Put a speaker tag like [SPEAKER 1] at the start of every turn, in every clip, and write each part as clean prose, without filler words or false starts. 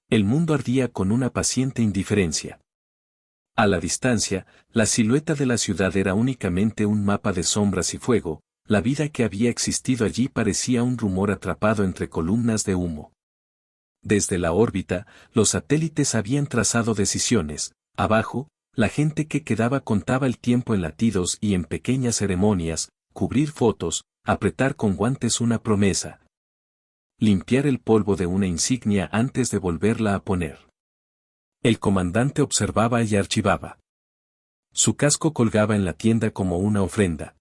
[SPEAKER 1] El mundo ardía con una paciente indiferencia. A la distancia, la silueta de la ciudad era únicamente un mapa de sombras y fuego, la vida que había existido allí parecía un rumor atrapado entre columnas de humo. Desde la órbita, los satélites habían trazado decisiones, abajo, la gente que quedaba contaba el tiempo en latidos y en pequeñas ceremonias, cubrir fotos, apretar con guantes una promesa. Limpiar el polvo de una insignia antes de volverla a poner. El comandante observaba y archivaba. Su casco colgaba en la tienda como una ofrenda.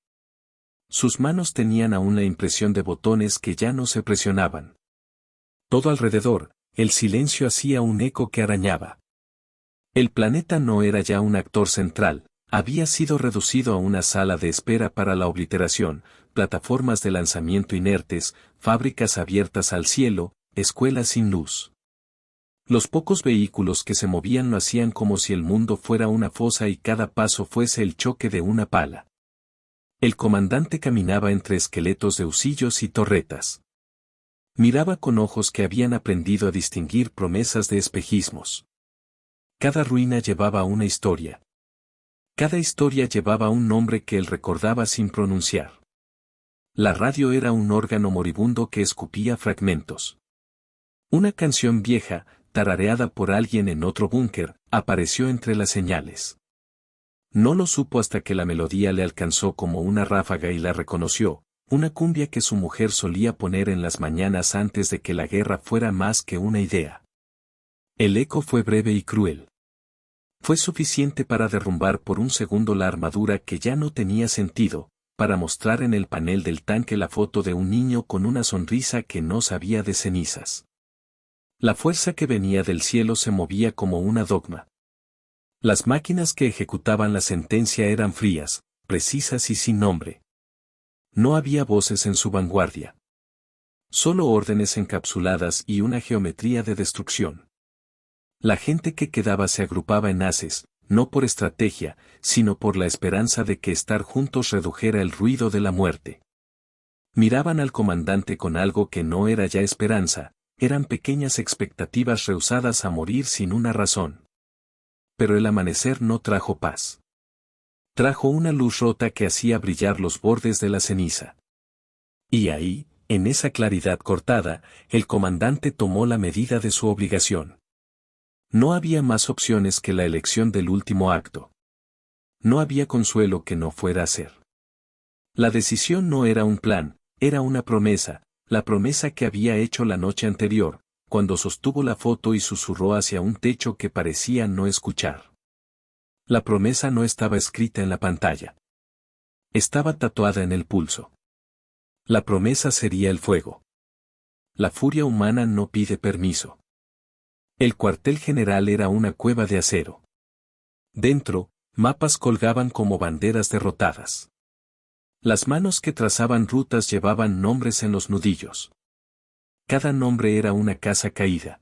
[SPEAKER 1] Sus manos tenían aún la impresión de botones que ya no se presionaban. Todo alrededor, el silencio hacía un eco que arañaba. El planeta no era ya un actor central, había sido reducido a una sala de espera para la obliteración, plataformas de lanzamiento inertes, fábricas abiertas al cielo, escuelas sin luz. Los pocos vehículos que se movían lo hacían como si el mundo fuera una fosa y cada paso fuese el choque de una pala. El comandante caminaba entre esqueletos de husillos y torretas. Miraba con ojos que habían aprendido a distinguir promesas de espejismos. Cada ruina llevaba una historia. Cada historia llevaba un nombre que él recordaba sin pronunciar. La radio era un órgano moribundo que escupía fragmentos. Una canción vieja, tarareada por alguien en otro búnker, apareció entre las señales. No lo supo hasta que la melodía le alcanzó como una ráfaga y la reconoció, una cumbia que su mujer solía poner en las mañanas antes de que la guerra fuera más que una idea. El eco fue breve y cruel. Fue suficiente para derrumbar por un segundo la armadura que ya no tenía sentido, para mostrar en el panel del tanque la foto de un niño con una sonrisa que no sabía de cenizas. La fuerza que venía del cielo se movía como una dogma. Las máquinas que ejecutaban la sentencia eran frías, precisas y sin nombre. No había voces en su vanguardia. Solo órdenes encapsuladas y una geometría de destrucción. La gente que quedaba se agrupaba en haces, no por estrategia, sino por la esperanza de que estar juntos redujera el ruido de la muerte. Miraban al comandante con algo que no era ya esperanza, eran pequeñas expectativas rehusadas a morir sin una razón. Pero el amanecer no trajo paz. Trajo una luz rota que hacía brillar los bordes de la ceniza. Y ahí, en esa claridad cortada, el comandante tomó la medida de su obligación. No había más opciones que la elección del último acto. No había consuelo que no fuera a ser. La decisión no era un plan, era una promesa, la promesa que había hecho la noche anterior, cuando sostuvo la foto y susurró hacia un techo que parecía no escuchar. La promesa no estaba escrita en la pantalla. Estaba tatuada en el pulso. La promesa sería el fuego. La furia humana no pide permiso. El cuartel general era una cueva de acero. Dentro, mapas colgaban como banderas derrotadas. Las manos que trazaban rutas llevaban nombres en los nudillos. Cada nombre era una casa caída.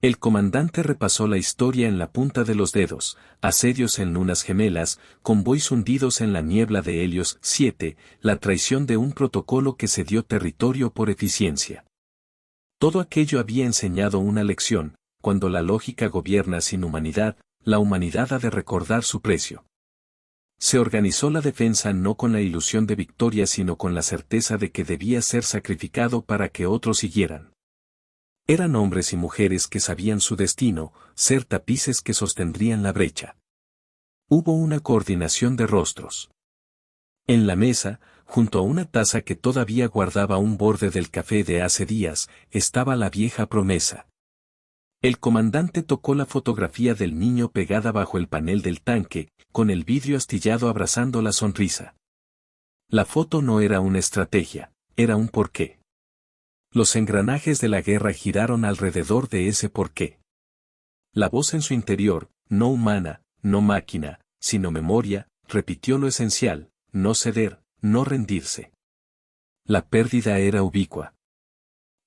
[SPEAKER 1] El comandante repasó la historia en la punta de los dedos, asedios en lunas gemelas, convoys hundidos en la niebla de Helios 7, la traición de un protocolo que cedió territorio por eficiencia. Todo aquello había enseñado una lección: cuando la lógica gobierna sin humanidad, la humanidad ha de recordar su precio. Se organizó la defensa no con la ilusión de victoria sino con la certeza de que debía ser sacrificado para que otros siguieran. Eran hombres y mujeres que sabían su destino, ser tapices que sostendrían la brecha. Hubo una coordinación de rostros. En la mesa, junto a una taza que todavía guardaba un borde del café de hace días, estaba la vieja promesa. El comandante tocó la fotografía del niño pegada bajo el panel del tanque, con el vidrio astillado abrazando la sonrisa. La foto no era una estrategia, era un porqué. Los engranajes de la guerra giraron alrededor de ese porqué. La voz en su interior, no humana, no máquina, sino memoria, repitió lo esencial: no ceder, no rendirse. La pérdida era ubicua.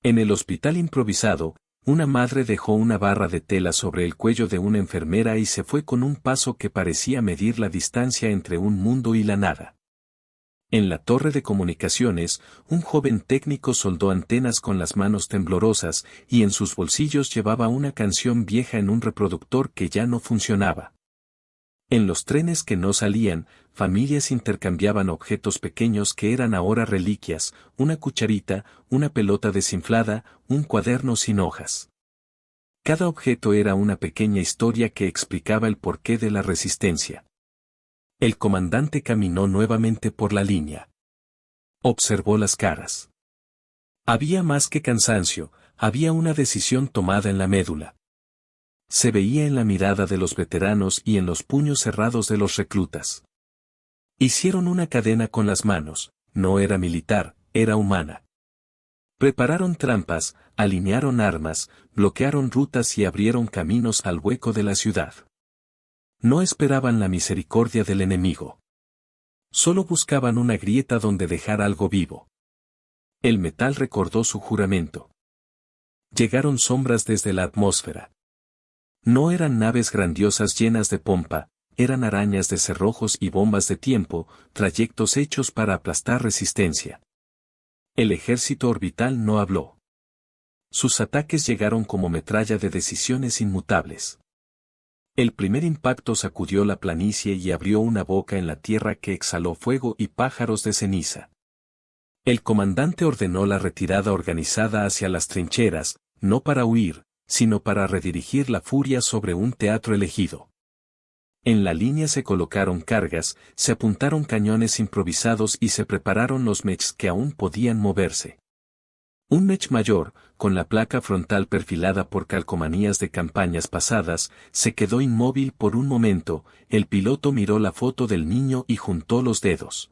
[SPEAKER 1] En el hospital improvisado, una madre dejó una barra de tela sobre el cuello de una enfermera y se fue con un paso que parecía medir la distancia entre un mundo y la nada. En la torre de comunicaciones, un joven técnico soldó antenas con las manos temblorosas y en sus bolsillos llevaba una canción vieja en un reproductor que ya no funcionaba. En los trenes que no salían, familias intercambiaban objetos pequeños que eran ahora reliquias, una cucharita, una pelota desinflada, un cuaderno sin hojas. Cada objeto era una pequeña historia que explicaba el porqué de la resistencia. El comandante caminó nuevamente por la línea. Observó las caras. Había más que cansancio, había una decisión tomada en la médula. Se veía en la mirada de los veteranos y en los puños cerrados de los reclutas. Hicieron una cadena con las manos, no era militar, era humana. Prepararon trampas, alinearon armas, bloquearon rutas y abrieron caminos al hueco de la ciudad. No esperaban la misericordia del enemigo. Solo buscaban una grieta donde dejar algo vivo. El metal recordó su juramento. Llegaron sombras desde la atmósfera. No eran naves grandiosas llenas de pompa, eran arañas de cerrojos y bombas de tiempo, trayectos hechos para aplastar resistencia. El ejército orbital no habló. Sus ataques llegaron como metralla de decisiones inmutables. El primer impacto sacudió la planicie y abrió una boca en la tierra que exhaló fuego y pájaros de ceniza. El comandante ordenó la retirada organizada hacia las trincheras, no para huir, sino para redirigir la furia sobre un teatro elegido. En la línea se colocaron cargas, se apuntaron cañones improvisados y se prepararon los mechs que aún podían moverse. Un mech mayor, con la placa frontal perfilada por calcomanías de campañas pasadas, se quedó inmóvil por un momento, el piloto miró la foto del niño y juntó los dedos.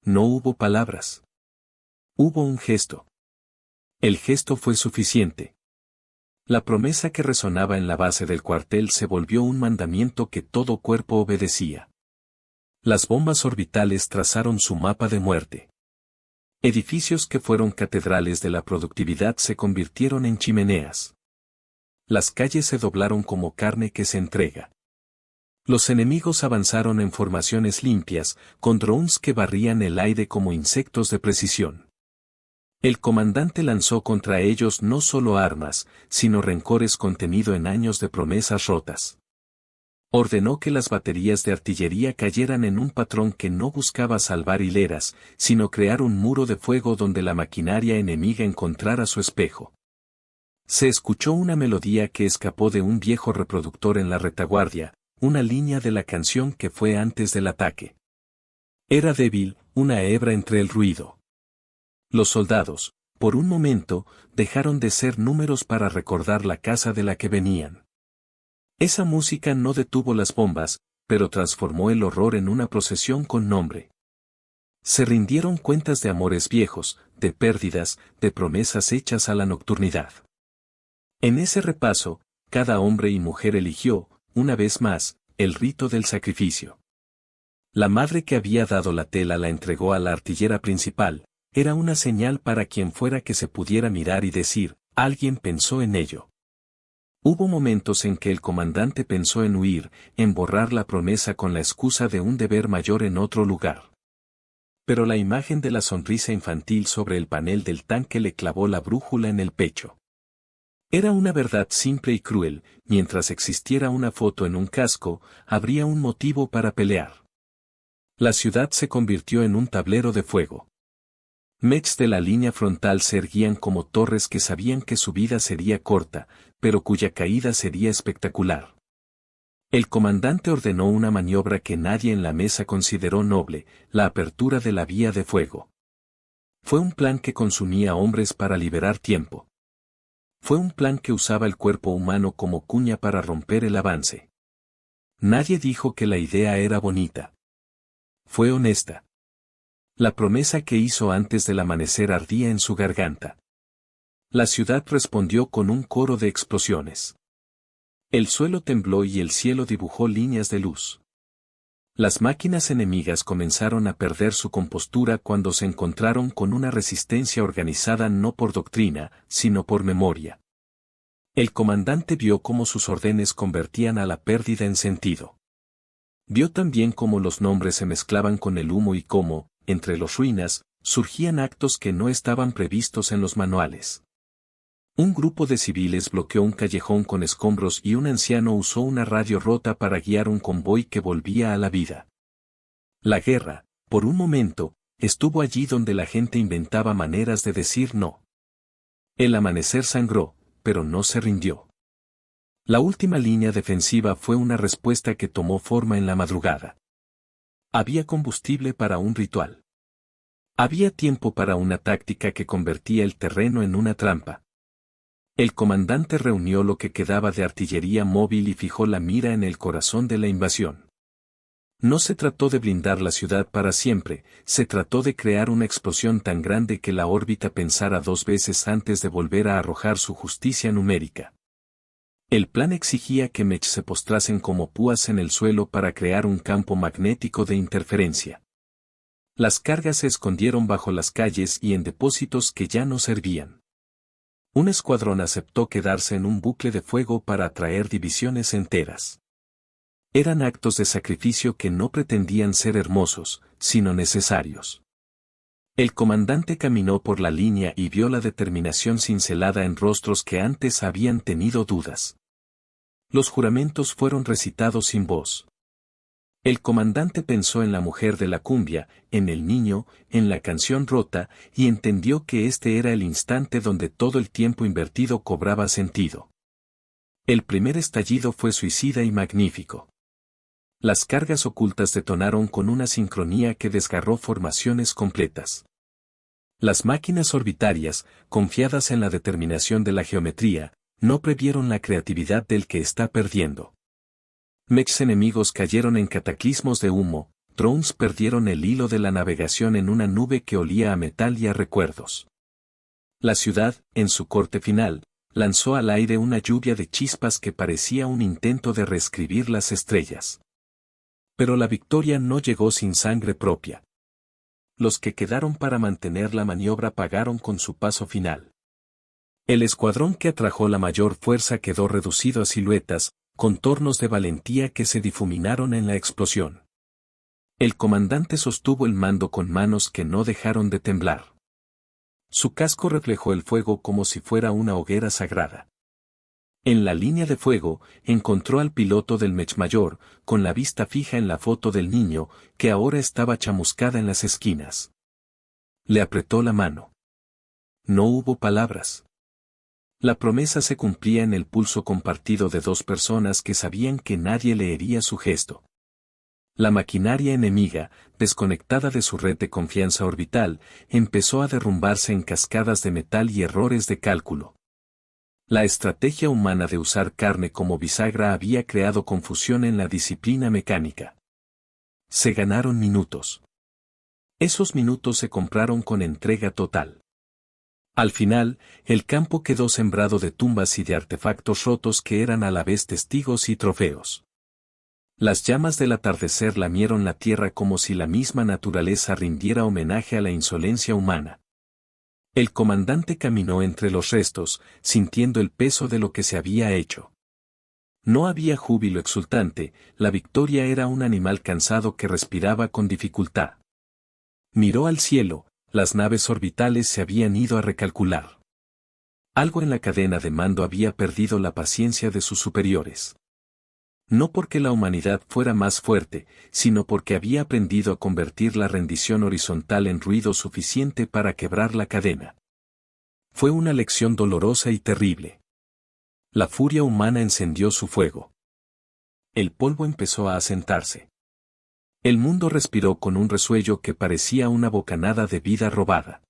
[SPEAKER 1] No hubo palabras. Hubo un gesto. El gesto fue suficiente. La promesa que resonaba en la base del cuartel se volvió un mandamiento que todo cuerpo obedecía. Las bombas orbitales trazaron su mapa de muerte. Edificios que fueron catedrales de la productividad se convirtieron en chimeneas. Las calles se doblaron como carne que se entrega. Los enemigos avanzaron en formaciones limpias, con drones que barrían el aire como insectos de precisión. El comandante lanzó contra ellos no solo armas, sino rencores contenido en años de promesas rotas. Ordenó que las baterías de artillería cayeran en un patrón que no buscaba salvar hileras, sino crear un muro de fuego donde la maquinaria enemiga encontrara su espejo. Se escuchó una melodía que escapó de un viejo reproductor en la retaguardia, una línea de la canción que fue antes del ataque. Era débil, una hebra entre el ruido. Los soldados, por un momento, dejaron de ser números para recordar la casa de la que venían. Esa música no detuvo las bombas, pero transformó el horror en una procesión con nombre. Se rindieron cuentas de amores viejos, de pérdidas, de promesas hechas a la nocturnidad. En ese repaso, cada hombre y mujer eligió, una vez más, el rito del sacrificio. La madre que había dado la tela la entregó a la artillera principal, era una señal para quien fuera que se pudiera mirar y decir, alguien pensó en ello. Hubo momentos en que el comandante pensó en huir, en borrar la promesa con la excusa de un deber mayor en otro lugar. Pero la imagen de la sonrisa infantil sobre el panel del tanque le clavó la brújula en el pecho. Era una verdad simple y cruel, mientras existiera una foto en un casco, habría un motivo para pelear. La ciudad se convirtió en un tablero de fuego. Mechs de la línea frontal se erguían como torres que sabían que su vida sería corta, pero cuya caída sería espectacular. El comandante ordenó una maniobra que nadie en la mesa consideró noble, la apertura de la vía de fuego. Fue un plan que consumía hombres para liberar tiempo. Fue un plan que usaba el cuerpo humano como cuña para romper el avance. Nadie dijo que la idea era bonita. Fue honesta. La promesa que hizo antes del amanecer ardía en su garganta. La ciudad respondió con un coro de explosiones. El suelo tembló y el cielo dibujó líneas de luz. Las máquinas enemigas comenzaron a perder su compostura cuando se encontraron con una resistencia organizada no por doctrina, sino por memoria. El comandante vio cómo sus órdenes convertían a la pérdida en sentido. Vio también cómo los nombres se mezclaban con el humo y cómo, entre las ruinas, surgían actos que no estaban previstos en los manuales. Un grupo de civiles bloqueó un callejón con escombros y un anciano usó una radio rota para guiar un convoy que volvía a la vida. La guerra, por un momento, estuvo allí donde la gente inventaba maneras de decir no. El amanecer sangró, pero no se rindió. La última línea defensiva fue una respuesta que tomó forma en la madrugada. Había combustible para un ritual. Había tiempo para una táctica que convertía el terreno en una trampa. El comandante reunió lo que quedaba de artillería móvil y fijó la mira en el corazón de la invasión. No se trató de blindar la ciudad para siempre, se trató de crear una explosión tan grande que la órbita pensara 2 veces antes de volver a arrojar su justicia numérica. El plan exigía que Mech se postrasen como púas en el suelo para crear un campo magnético de interferencia. Las cargas se escondieron bajo las calles y en depósitos que ya no servían. Un escuadrón aceptó quedarse en un bucle de fuego para atraer divisiones enteras. Eran actos de sacrificio que no pretendían ser hermosos, sino necesarios. El comandante caminó por la línea y vio la determinación cincelada en rostros que antes habían tenido dudas. Los juramentos fueron recitados sin voz. El comandante pensó en la mujer de la cumbia, en el niño, en la canción rota, y entendió que este era el instante donde todo el tiempo invertido cobraba sentido. El primer estallido fue suicida y magnífico. Las cargas ocultas detonaron con una sincronía que desgarró formaciones completas. Las máquinas orbitarias, confiadas en la determinación de la geometría, no previeron la creatividad del que está perdiendo. Mechs enemigos cayeron en cataclismos de humo, drones perdieron el hilo de la navegación en una nube que olía a metal y a recuerdos. La ciudad, en su corte final, lanzó al aire una lluvia de chispas que parecía un intento de reescribir las estrellas. Pero la victoria no llegó sin sangre propia. Los que quedaron para mantener la maniobra pagaron con su paso final. El escuadrón que atrajo la mayor fuerza quedó reducido a siluetas, contornos de valentía que se difuminaron en la explosión. El comandante sostuvo el mando con manos que no dejaron de temblar. Su casco reflejó el fuego como si fuera una hoguera sagrada. En la línea de fuego, encontró al piloto del Mech mayor, con la vista fija en la foto del niño, que ahora estaba chamuscada en las esquinas. Le apretó la mano. No hubo palabras. La promesa se cumplía en el pulso compartido de 2 personas que sabían que nadie leería su gesto. La maquinaria enemiga, desconectada de su red de confianza orbital, empezó a derrumbarse en cascadas de metal y errores de cálculo. La estrategia humana de usar carne como bisagra había creado confusión en la disciplina mecánica. Se ganaron minutos. Esos minutos se compraron con entrega total. Al final, el campo quedó sembrado de tumbas y de artefactos rotos que eran a la vez testigos y trofeos. Las llamas del atardecer lamieron la tierra como si la misma naturaleza rindiera homenaje a la insolencia humana. El comandante caminó entre los restos, sintiendo el peso de lo que se había hecho. No había júbilo exultante, la victoria era un animal cansado que respiraba con dificultad. Miró al cielo, las naves orbitales se habían ido a recalcular. Algo en la cadena de mando había perdido la paciencia de sus superiores. No porque la humanidad fuera más fuerte, sino porque había aprendido a convertir la rendición horizontal en ruido suficiente para quebrar la cadena. Fue una lección dolorosa y terrible. La furia humana encendió su fuego. El polvo empezó a asentarse. El mundo respiró con un resuello que parecía una bocanada de vida robada.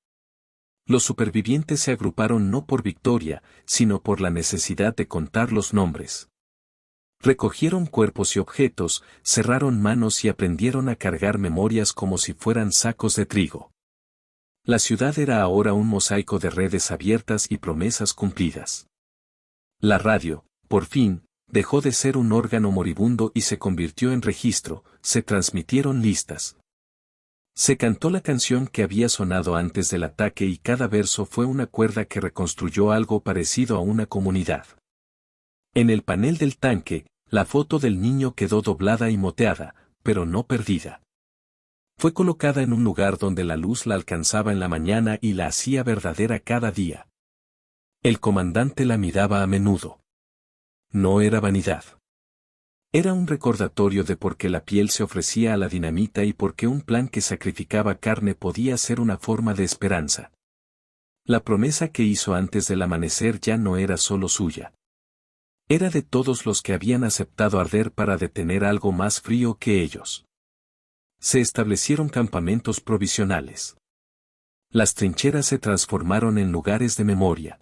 [SPEAKER 1] Los supervivientes se agruparon no por victoria, sino por la necesidad de contar los nombres. Recogieron cuerpos y objetos, cerraron manos y aprendieron a cargar memorias como si fueran sacos de trigo. La ciudad era ahora un mosaico de redes abiertas y promesas cumplidas. La radio, por fin, dejó de ser un órgano moribundo y se convirtió en registro, se transmitieron listas. Se cantó la canción que había sonado antes del ataque y cada verso fue una cuerda que reconstruyó algo parecido a una comunidad. En el panel del tanque, la foto del niño quedó doblada y moteada, pero no perdida. Fue colocada en un lugar donde la luz la alcanzaba en la mañana y la hacía verdadera cada día. El comandante la miraba a menudo. No era vanidad. Era un recordatorio de por qué la piel se ofrecía a la dinamita y por qué un plan que sacrificaba carne podía ser una forma de esperanza. La promesa que hizo antes del amanecer ya no era solo suya. Era de todos los que habían aceptado arder para detener algo más frío que ellos. Se establecieron campamentos provisionales. Las trincheras se transformaron en lugares de memoria.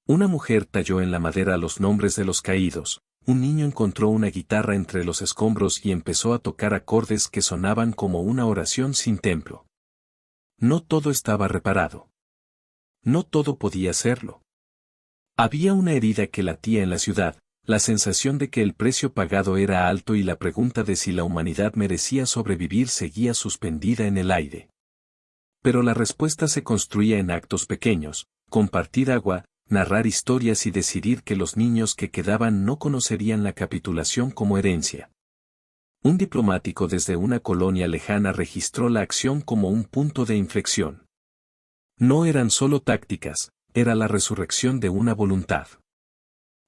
[SPEAKER 1] Una mujer talló en la madera los nombres de los caídos, un niño encontró una guitarra entre los escombros y empezó a tocar acordes que sonaban como una oración sin templo. No todo estaba reparado. No todo podía serlo. Había una herida que latía en la ciudad, la sensación de que el precio pagado era alto y la pregunta de si la humanidad merecía sobrevivir seguía suspendida en el aire. Pero la respuesta se construía en actos pequeños, compartir agua, narrar historias y decidir que los niños que quedaban no conocerían la capitulación como herencia. Un diplomático desde una colonia lejana registró la acción como un punto de inflexión. No eran solo tácticas, era la resurrección de una voluntad.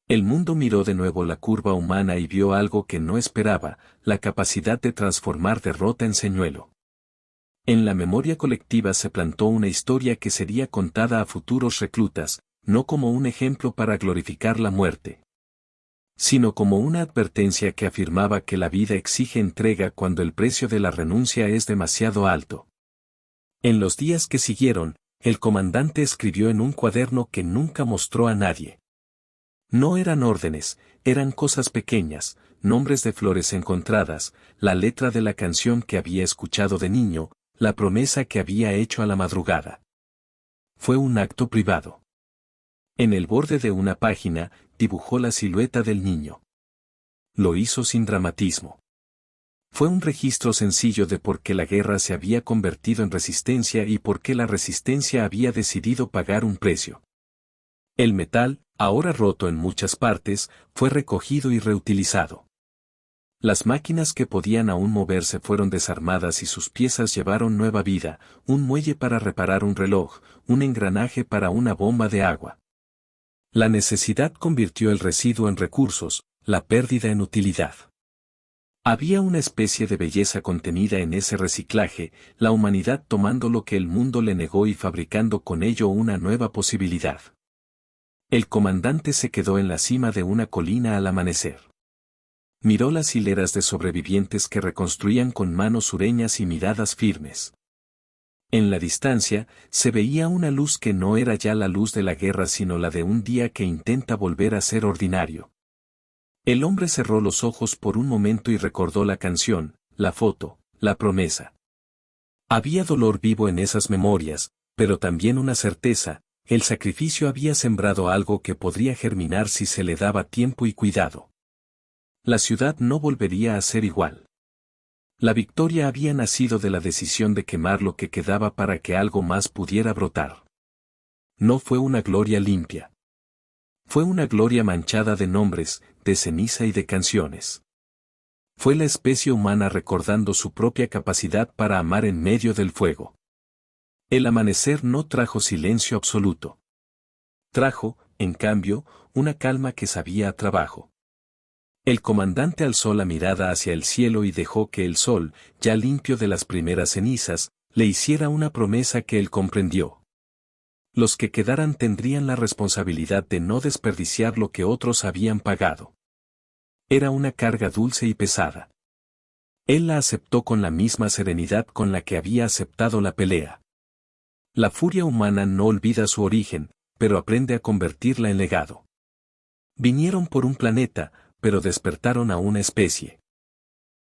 [SPEAKER 1] El mundo miró de nuevo la curva humana y vio algo que no esperaba, la capacidad de transformar derrota en señuelo. En la memoria colectiva se plantó una historia que sería contada a futuros reclutas, no como un ejemplo para glorificar la muerte, sino como una advertencia que afirmaba que la vida exige entrega cuando el precio de la renuncia es demasiado alto. En los días que siguieron, el comandante escribió en un cuaderno que nunca mostró a nadie. No eran órdenes, eran cosas pequeñas, nombres de flores encontradas, la letra de la canción que había escuchado de niño, la promesa que había hecho a la madrugada. Fue un acto privado. En el borde de una página, dibujó la silueta del niño. Lo hizo sin dramatismo. Fue un registro sencillo de por qué la guerra se había convertido en resistencia y por qué la resistencia había decidido pagar un precio. El metal, ahora roto en muchas partes, fue recogido y reutilizado. Las máquinas que podían aún moverse fueron desarmadas y sus piezas llevaron nueva vida, un muelle para reparar un reloj, un engranaje para una bomba de agua. La necesidad convirtió el residuo en recursos, la pérdida en utilidad. Había una especie de belleza contenida en ese reciclaje, la humanidad tomando lo que el mundo le negó y fabricando con ello una nueva posibilidad. El comandante se quedó en la cima de una colina al amanecer. Miró las hileras de sobrevivientes que reconstruían con manos sureñas y miradas firmes. En la distancia, se veía una luz que no era ya la luz de la guerra sino la de un día que intenta volver a ser ordinario. El hombre cerró los ojos por un momento y recordó la canción, la foto, la promesa. Había dolor vivo en esas memorias, pero también una certeza, el sacrificio había sembrado algo que podría germinar si se le daba tiempo y cuidado. La ciudad no volvería a ser igual. La victoria había nacido de la decisión de quemar lo que quedaba para que algo más pudiera brotar. No fue una gloria limpia. Fue una gloria manchada de nombres, de ceniza y de canciones. Fue la especie humana recordando su propia capacidad para amar en medio del fuego. El amanecer no trajo silencio absoluto. Trajo, en cambio, una calma que sabía a trabajo. El comandante alzó la mirada hacia el cielo y dejó que el sol, ya limpio de las primeras cenizas, le hiciera una promesa que él comprendió. Los que quedaran tendrían la responsabilidad de no desperdiciar lo que otros habían pagado. Era una carga dulce y pesada. Él la aceptó con la misma serenidad con la que había aceptado la pelea. La furia humana no olvida su origen, pero aprende a convertirla en legado. Vinieron por un planeta, pero despertaron a una especie.